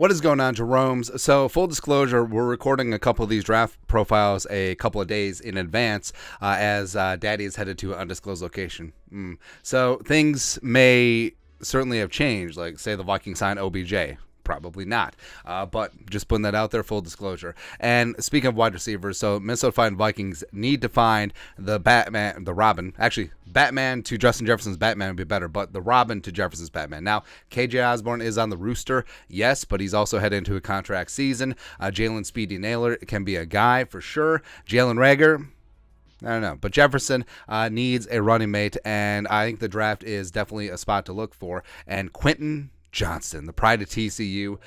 What is going on, Jerome's? So, full disclosure, we're recording a couple of these draft profiles a couple of days in advance as Daddy is headed to an undisclosed location. So, things may certainly have changed, like, say, the Vikings sign OBJ. Probably not, but just putting that out there, full disclosure. And speaking of wide receivers, so Minnesota Vikings need to find the Robin. Actually, Batman to Justin Jefferson's Batman would be better, but the Robin to Jefferson's Batman. Now, KJ Osborne is on the rooster, yes, but he's also headed into a contract season. Jalen Speedy Naylor can be a guy for sure. Jalen Reagor, I don't know. But Jefferson needs a running mate, and I think the draft is definitely a spot to look for. And Quentin Johnston, the pride of TCU.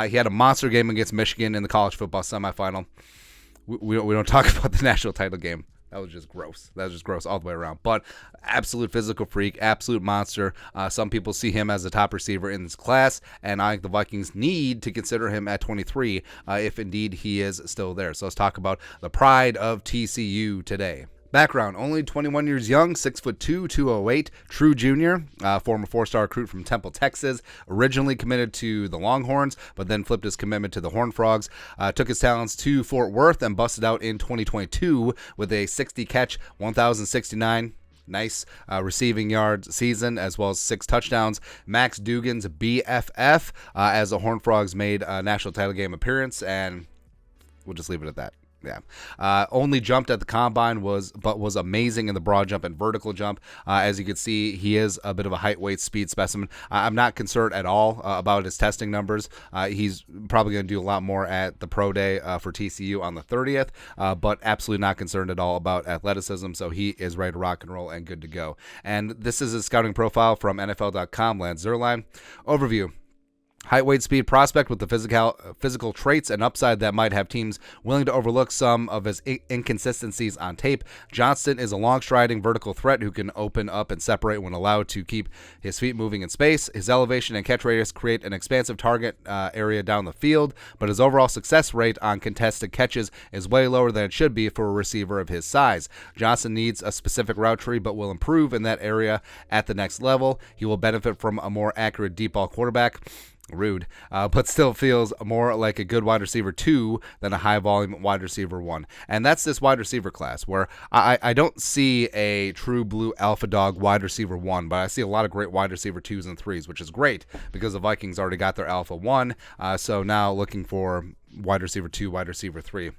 He had a monster game against Michigan in the college football semifinal. We don't talk about the national title game. That was just gross. That was just gross all the way around. But absolute physical freak, absolute monster. Some people see him as a top receiver in this class, and I think the Vikings need to consider him at 23 if indeed he is still there. So let's talk about the pride of TCU today. Background, only 21 years young, 6'2", 208, true junior, former four-star recruit from Temple, Texas, originally committed to the Longhorns, but then flipped his commitment to the Horned Frogs, took his talents to Fort Worth and busted out in 2022 with a 60-catch, 1,069 nice receiving yards season, as well as 6 touchdowns. Max Dugan's BFF as the Horned Frogs made a national title game appearance, and we'll just leave it at that. Yeah. Only jumped at the combine was amazing in the broad jump and vertical jump. As you can see, he is a bit of a height, weight, speed specimen. I'm not concerned at all about his testing numbers. He's probably going to do a lot more at the pro day for TCU on the 30th, but absolutely not concerned at all about athleticism. So he is ready to rock and roll and good to go. And this is his scouting profile from NFL.com. Lance Zierlein. Overview. Height, weight, speed prospect with the physical traits and upside that might have teams willing to overlook some of his inconsistencies on tape. Johnston is a long-striding vertical threat who can open up and separate when allowed to keep his feet moving in space. His elevation and catch radius create an expansive target area down the field, but his overall success rate on contested catches is way lower than it should be for a receiver of his size. Johnston needs a specific route tree, but will improve in that area at the next level. He will benefit from a more accurate deep ball quarterback. Rude, but still feels more like a good wide receiver 2 than a high volume wide receiver 1. And that's this wide receiver class where I don't see a true blue alpha dog wide receiver 1, but I see a lot of great wide receiver 2s and 3s, which is great because the Vikings already got their alpha 1. So now looking for wide receiver 2, wide receiver 3.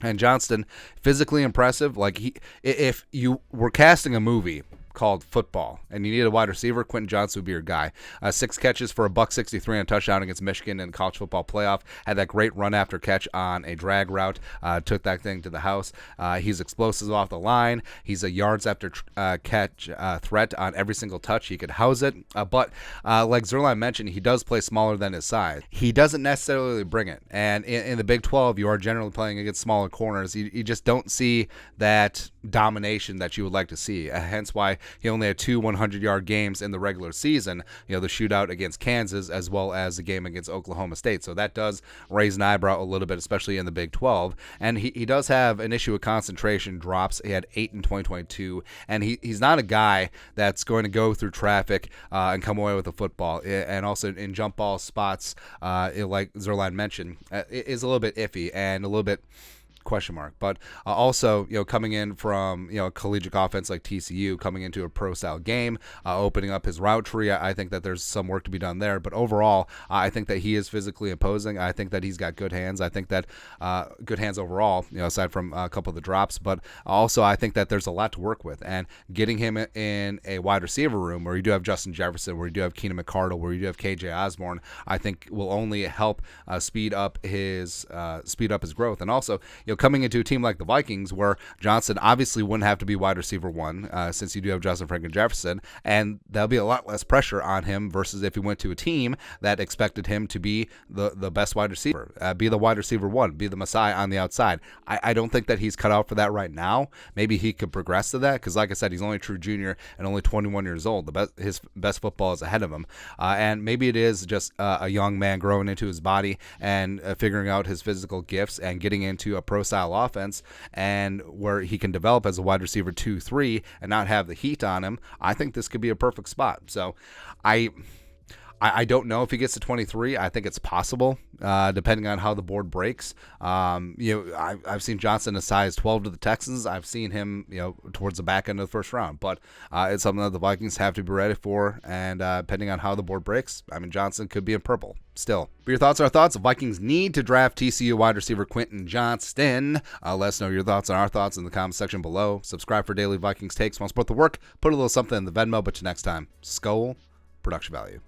And Johnston, physically impressive. Like if you were casting a movie called Football and you need a wide receiver, Quentin Johnston would be your guy. 6 catches for $163 and a touchdown against Michigan in the college football playoff. Had that great run after catch on a drag route. Took that thing to the house. He's explosive off the line. He's a yards after catch threat on every single touch. He could house it. But like Zierlein mentioned, he does play smaller than his size. He doesn't necessarily bring it. And in the Big 12, you are generally playing against smaller corners. You just don't see that domination that you would like to see. Hence why he only had 2 100-yard games in the regular season, the shootout against Kansas as well as the game against Oklahoma State. So that does raise an eyebrow a little bit, especially in the Big 12. And he does have an issue with concentration drops. He had 8 in 2022, and he's not a guy that's going to go through traffic and come away with a football. And also in jump ball spots, like Zierlein mentioned, is a little bit iffy and a little bit question mark. But also, coming in from, a collegiate offense like TCU, coming into a pro-style game, opening up his route tree, I think that there's some work to be done there. But overall, I think that he is physically imposing. I think that he's got good hands. I think that good hands overall, aside from a couple of the drops. But also, I think that there's a lot to work with. And getting him in a wide receiver room where you do have Justin Jefferson, where you do have Keenan McCardle, where you do have KJ Osborne, I think will only help speed up his growth. And also, coming into a team like the Vikings, where Johnston obviously wouldn't have to be wide receiver 1, since you do have Justin Franklin Jefferson, and there'll be a lot less pressure on him versus if he went to a team that expected him to be the best wide receiver, be the wide receiver 1, be the Messiah on the outside. I don't think that he's cut out for that right now. Maybe he could progress to that because, like I said, he's only a true junior and only 21 years old. His best football is ahead of him, and maybe it is just a young man growing into his body and figuring out his physical gifts and getting into a pro-style offense, and where he can develop as a wide receiver 2-3 and not have the heat on him. I think this could be a perfect spot. So I don't know if he gets to 23. I think it's possible, depending on how the board breaks. I've seen Johnston as size 12 to the Texans. I've seen him, towards the back end of the first round. But it's something that the Vikings have to be ready for. And depending on how the board breaks, Johnston could be in purple still. For your thoughts, our thoughts, the Vikings need to draft TCU wide receiver Quentin Johnston. Let us know your thoughts and our thoughts in the comment section below. Subscribe for daily Vikings takes. Want to support the work? Put a little something in the Venmo. But till next time, Skull Production Value.